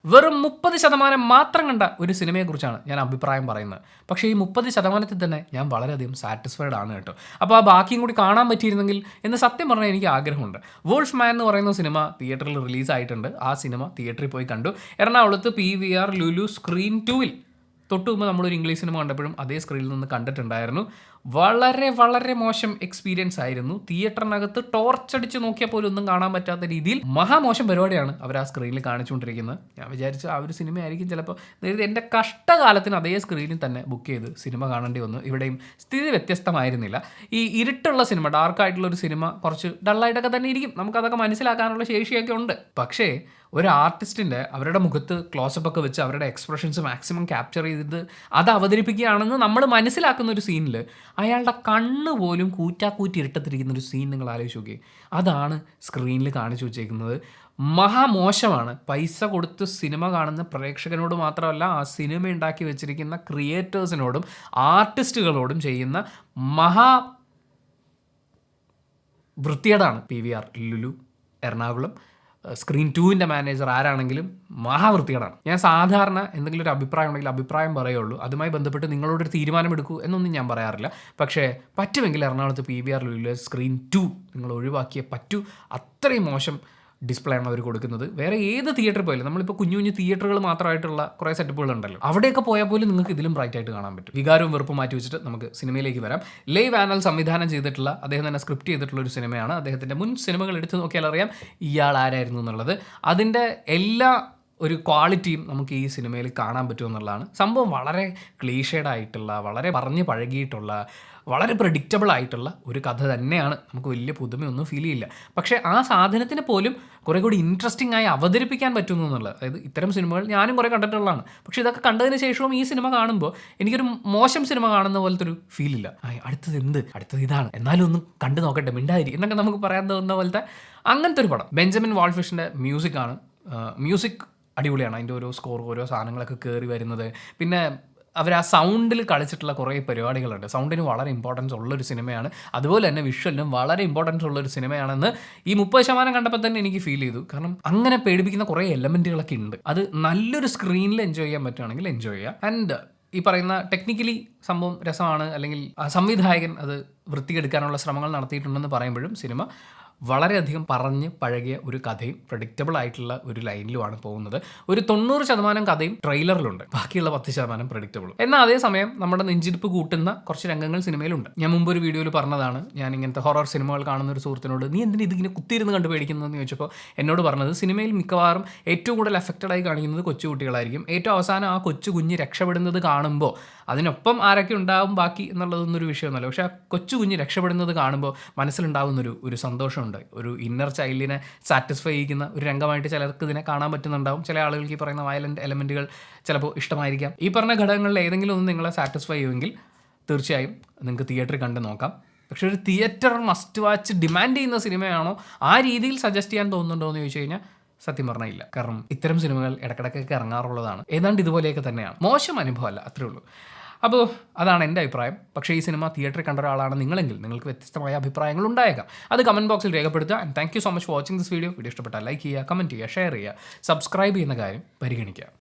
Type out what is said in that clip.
വെറും 30% മാത്രം കണ്ട ഒരു സിനിമയെക്കുറിച്ചാണ് ഞാൻ അഭിപ്രായം പറയുന്നത്. പക്ഷേ ഈ 30% തന്നെ ഞാൻ വളരെയധികം സാറ്റിസ്ഫൈഡ് ആണ് കേട്ടോ. അപ്പോൾ ആ ബാക്കിയും കൂടി കാണാൻ പറ്റിയിരുന്നെങ്കിൽ എന്ന് സത്യം പറഞ്ഞാൽ എനിക്ക് ആഗ്രഹമുണ്ട്. വോൾഫ് മാൻ എന്ന് പറയുന്ന സിനിമ തിയേറ്ററിൽ റിലീസായിട്ടുണ്ട്. ആ സിനിമ തിയേറ്ററിൽ പോയി കണ്ടു. എറണാകുളത്ത് PVR ലുലു സ്ക്രീൻ 2-ൽ തൊട്ട് മുമ്പ് നമ്മളൊരു ഇംഗ്ലീഷ് സിനിമ കണ്ടപ്പോഴും അതേ സ്ക്രീനിൽ നിന്ന് കണ്ടിട്ടുണ്ടായിരുന്നു. വളരെ മോശം എക്സ്പീരിയൻസ് ആയിരുന്നു. തിയേറ്ററിനകത്ത് ടോർച്ചടിച്ച് നോക്കിയാൽ പോലും ഒന്നും കാണാൻ പറ്റാത്ത രീതിയിൽ മഹാമോശം പരിപാടിയാണ് അവർ ആ സ്ക്രീനിൽ കാണിച്ചുകൊണ്ടിരിക്കുന്നത്. ഞാൻ വിചാരിച്ചു ആ ഒരു സിനിമയായിരിക്കും ചിലപ്പോൾ. നേരത്തെ എൻ്റെ കഷ്ടകാലത്തിന് അതേ സ്ക്രീനിൽ തന്നെ ബുക്ക് ചെയ്ത് സിനിമ കാണേണ്ടി വന്നു. ഇവിടെയും സ്ഥിതി വ്യത്യസ്തമായിരുന്നില്ല. ഈ ഇരുട്ടുള്ള സിനിമ, ഡാർക്കായിട്ടുള്ള ഒരു സിനിമ കുറച്ച് ഡള്ളായിട്ടൊക്കെ തന്നെ ഇരിക്കും. നമുക്കതൊക്കെ മനസ്സിലാക്കാനുള്ള ശേഷിയൊക്കെ ഉണ്ട്. പക്ഷേ ഒരു ആർട്ടിസ്റ്റിൻ്റെ അവരുടെ മുഖത്ത് ക്ലോസപ്പ് ഒക്കെ വെച്ച് അവരുടെ എക്സ്പ്രഷൻസ് മാക്സിമം ക്യാപ്ചർ ചെയ്ത് അത് അവതരിപ്പിക്കുകയാണെന്ന് നമ്മൾ മനസ്സിലാക്കുന്ന ഒരു സീനിൽ അയാളുടെ കണ്ണ് പോലും കൂറ്റാക്കൂറ്റി ഇരുട്ടത്തിരിക്കുന്ന ഒരു സീൻ നിങ്ങൾ ആലോചിച്ച് നോക്കി. അതാണ് സ്ക്രീനിൽ കാണിച്ചു വെച്ചേക്കുന്നത്. മഹാമോശമാണ്. പൈസ കൊടുത്ത് സിനിമ കാണുന്ന പ്രേക്ഷകനോട് മാത്രമല്ല, ആ സിനിമ ഉണ്ടാക്കി വെച്ചിരിക്കുന്ന ക്രിയേറ്റേഴ്സിനോടും ആർട്ടിസ്റ്റുകളോടും ചെയ്യുന്ന വൃത്തികേടാണ് PVR ലുലു എറണാകുളം സ്ക്രീൻ 2-ൻ്റെ മാനേജർ ആരാണെങ്കിലും മഹാവൃത്തികേടാണ്. ഞാൻ സാധാരണ എന്തെങ്കിലും ഒരു അഭിപ്രായം ഉണ്ടെങ്കിൽ അഭിപ്രായം പറയുള്ളൂ. അതുമായി ബന്ധപ്പെട്ട് നിങ്ങളോടൊരു തീരുമാനമെടുക്കൂ എന്നൊന്നും ഞാൻ പറയാറില്ല. പക്ഷേ പറ്റുമെങ്കിൽ എറണാകുളത്ത് PVR ലുലു സ്ക്രീൻ 2 നിങ്ങൾ ഒഴിവാക്കിയേ പറ്റൂ. അത്രയും മോശം ഡിസ്പ്ലേ ആണ് അവർ കൊടുക്കുന്നത്. വേറെ ഏത് തിയേറ്ററിൽ പോയാലും, നമ്മളിപ്പോൾ കുഞ്ഞു തിയേറ്ററുകൾ മാത്രമായിട്ടുള്ള കുറേ സെറ്റപ്പുകൾ ഉണ്ടല്ലോ, അവിടെയൊക്കെ പോയാൽ പോലും നിങ്ങൾക്ക് ഇതിലും ബ്രൈറ്റ് ആയിട്ട് കാണാൻ പറ്റും. വികാരവും വെറുപ്പും മാറ്റി വെച്ചിട്ട് നമുക്ക് സിനിമയിലേക്ക് വരാം. ലേവ് ആനൽ സംവിധാനം ചെയ്തിട്ടുള്ള, അദ്ദേഹം തന്നെ സ്ക്രിപ്റ്റ് ചെയ്തിട്ടുള്ള ഒരു സിനിമയാണ്. അദ്ദേഹത്തിൻ്റെ മുൻ സിനിമകൾ എടുത്ത് നോക്കിയാൽ അറിയാം ഇയാൾ ആരായിരുന്നു എന്നുള്ളത്. അതിൻ്റെ എല്ലാ ഒരു ക്വാളിറ്റിയും നമുക്ക് ഈ സിനിമയിൽ കാണാൻ പറ്റുമെന്നുള്ളതാണ്. സംഭവം വളരെ ക്ലീഷേഡ് ആയിട്ടുള്ള, വളരെ പറഞ്ഞ് പഴകിയിട്ടുള്ള, വളരെ പ്രെഡിക്റ്റബിൾ ആയിട്ടുള്ള ഒരു കഥ തന്നെയാണ്. നമുക്ക് വലിയ പുതുമയൊന്നും ഫീൽ ചെയ്യില്ല. പക്ഷേ ആ സാധനത്തിന് പോലും കുറേ കൂടി ഇൻട്രസ്റ്റിംഗ് ആയി അവതരിപ്പിക്കാൻ പറ്റുന്നു എന്നുള്ളത്. അതായത് ഇത്തരം സിനിമകൾ ഞാനും കുറേ കണ്ടിട്ടുള്ളതാണ്. പക്ഷേ ഇതൊക്കെ കണ്ടതിന് ശേഷവും ഈ സിനിമ കാണുമ്പോൾ എനിക്കൊരു മോശം സിനിമ കാണുന്ന പോലത്തെ ഒരു ഫീലില്ല. അടുത്തത് ഇതാണ്, എന്നാലും ഒന്ന് കണ്ടു നോക്കട്ടെ, മിണ്ടാതിരി എന്നൊക്കെ നമുക്ക് പറയാൻ തോന്നുന്ന പോലത്തെ അങ്ങനത്തെ ഒരു പടം. ബെഞ്ചമിൻ വാൾഫിഷിൻ്റെ മ്യൂസിക്കാണ്. മ്യൂസിക് അടിപൊളിയാണ്. അതിൻ്റെ ഓരോ സ്കോർ, ഓരോ സാധനങ്ങളൊക്കെ കയറി വരുന്നത്. പിന്നെ അവർ ആ സൗണ്ടിൽ കളിച്ചിട്ടുള്ള കുറേ പരിപാടികളുണ്ട്. സൗണ്ടിന് വളരെ ഇമ്പോർട്ടൻസ് ഉള്ളൊരു സിനിമയാണ്. അതുപോലെ തന്നെ വിഷ്വലിനും വളരെ ഇമ്പോർട്ടൻസ് ഉള്ളൊരു സിനിമയാണെന്ന് ഈ 30% കണ്ടപ്പോൾ തന്നെ എനിക്ക് ഫീൽ ചെയ്തു. കാരണം അങ്ങനെ പേടിപ്പിക്കുന്ന കുറേ എലമെൻറ്റുകളൊക്കെ ഉണ്ട്. അത് നല്ലൊരു സ്ക്രീനിൽ എൻജോയ് ചെയ്യാൻ പറ്റുകയാണെങ്കിൽ എൻജോയ് ചെയ്യുക. ആൻഡ് ഈ പറയുന്ന ടെക്നിക്കലി സംഭവം രസമാണ്, അല്ലെങ്കിൽ സംവിധായകൻ അത് വൃത്തിയെടുക്കാനുള്ള ശ്രമങ്ങൾ നടത്തിയിട്ടുണ്ടെന്ന് പറയുമ്പോഴും സിനിമ വളരെയധികം പറഞ്ഞ് പഴകിയ ഒരു കഥയും പ്രെഡിക്റ്റബിൾ ആയിട്ടുള്ള ഒരു ലൈനിലുമാണ് പോകുന്നത്. ഒരു 90% കഥയും ട്രെയിലറിലുണ്ട്, ബാക്കിയുള്ള 10% പ്രെഡിക്റ്റബിളും. എന്നാൽ അതേസമയം നമ്മുടെ നെഞ്ചിരിപ്പ് കൂട്ടുന്ന കുറച്ച് രംഗങ്ങൾ സിനിമയിലുണ്ട്. ഞാൻ മുമ്പ് ഒരു വീഡിയോയിൽ പറഞ്ഞതാണ്, ഞാൻ ഇങ്ങനത്തെ ഹൊറർ സിനിമകൾ കാണുന്ന ഒരു സുഹൃത്തിനോട് നീ എന്തിന് ഇതിങ്ങനെ കുത്തിയിരുന്ന് കണ്ടു പേടിക്കുന്നതെന്ന് ചോദിച്ചപ്പോൾ എന്നോട് പറഞ്ഞത് സിനിമയിൽ മിക്കവാറും ഏറ്റവും കൂടുതൽ എഫക്റ്റഡായി കാണിക്കുന്നത് കൊച്ചുകുട്ടികളായിരിക്കും. ഏറ്റവും അവസാനം ആ കൊച്ചു കുഞ്ഞ് രക്ഷപ്പെടുന്നത് കാണുമ്പോൾ, അതിനൊപ്പം ആരൊക്കെ ഉണ്ടാവും ബാക്കി എന്നുള്ളതൊന്നൊരു വിഷയമൊന്നുമല്ല, പക്ഷേ ആ കൊച്ചു കുഞ്ഞ് രക്ഷപ്പെടുന്നത് കാണുമ്പോൾ മനസ്സിലുണ്ടാകുന്നൊരു സന്തോഷമുണ്ട്. ഒരു ഇന്നർ ചൈൽഡിനെ സാറ്റിസ്ഫൈ ചെയ്യുന്ന ഒരു രംഗമായിട്ട് ചിലർക്ക് ഇതിനെ കാണാൻ പറ്റുന്നുണ്ടാവും. ചില ആളുകൾക്ക് ഈ പറയുന്ന വയലൻ്റ് എലമെൻറ്റുകൾ ചിലപ്പോൾ ഇഷ്ടമായിരിക്കാം. ഈ പറഞ്ഞ ഘടകങ്ങളിൽ ഏതെങ്കിലും ഒന്ന് നിങ്ങളെ സാറ്റിസ്ഫൈ ചെയ്യുമെങ്കിൽ തീർച്ചയായും നിങ്ങൾക്ക് തിയേറ്ററിൽ കണ്ട് നോക്കാം. പക്ഷേ ഒരു തിയേറ്റർ മസ്റ്റ് വാച്ച് ഡിമാൻഡ് ചെയ്യുന്ന സിനിമയാണോ, ആ രീതിയിൽ സജസ്റ്റ് ചെയ്യാൻ തോന്നുന്നുണ്ടോ എന്ന് ചോദിച്ചു കഴിഞ്ഞാൽ സത്യം പറഞ്ഞാൽ ഇല്ല. കാരണം ഇത്തരം സിനിമകൾ ഇടയ്ക്കിടയ്ക്കൊക്കെ ഇറങ്ങാറുള്ളതാണ്. ഏതാണ്ട് ഇതുപോലെയൊക്കെ തന്നെയാണ്. മോശം അനുഭവമല്ല, അത്രേ ഉള്ളൂ. അപ്പോൾ അതാണ് എൻ്റെ അഭിപ്രായം. പക്ഷേ ഈ സിനിമ തിയേറ്ററിൽ കണ്ട ഒരാളാണ് നിങ്ങളെങ്കിൽ നിങ്ങൾക്ക് വ്യത്യസ്തമായ അഭിപ്രായങ്ങൾ ഉണ്ടായേക്കാം. അത് കമൻറ്റ് ബോക്സിൽ രേഖപ്പെടുത്തുക. And thank you so much for watching this video. Video ഇഷ്ടപ്പെട്ടാൽ ലൈക്ക് ചെയ്യുക, കമൻറ്റ് ചെയ്യുക, ഷെയർ ചെയ്യുക, സബ്സ്ക്രൈബ് ചെയ്യുന്ന കാര്യം പരിഗണിക്കുക.